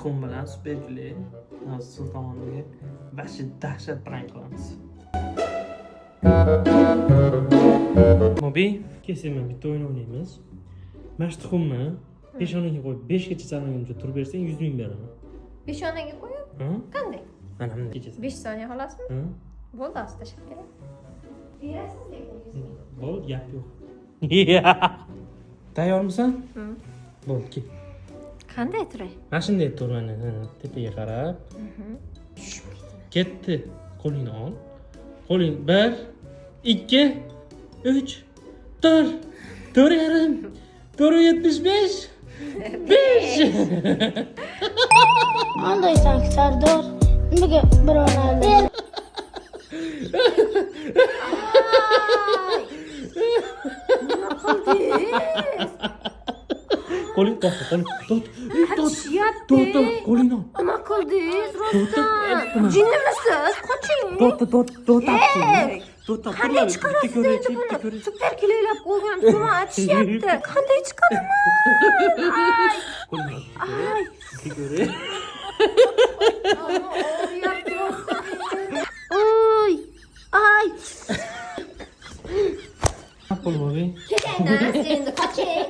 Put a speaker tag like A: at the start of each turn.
A: tuxum bilan supergili siz tomoniga vashi dahshat prank qilamiz. Mobi, kesaman bitta o'yin o'ynaymiz. Mana shu tuxumni peshonaga qo'yib 5 gacha sanagunicha turib bersang 100 ming beraman.
B: Peshonaga qo'yib? Qanday?
A: Mana bunday kechasan.
B: 5 soniya xolasmi? Bo'ldi, asta tashlab bering. Berasiz lekin 100 ming.
A: Bo'ldi, gap yo'q. Tayyormisan? Bo'ldi, kel.
B: Qanday turay?
A: Mana shunday tur, mana tepaga qarab. Ketdi. Qo'lingni ol. Qo'ling 1 2 3 4 4,5 4,75 5.
C: Qandaysan Sardor? Nimaga birovlarni
A: Qo'ling tot, qo'lingni ol.
B: Nima qildingiz? Rostdan. Jinnimisiz? Qoching. Qanday chiqarasiz endi buni? Super kiloylab qo'ygan tuxum aytishyapti. Qanday chiqaraman? Ay. Oy. Ay.
A: Qo'l bo'g'ing.
B: Ketaymi? Endi qoching.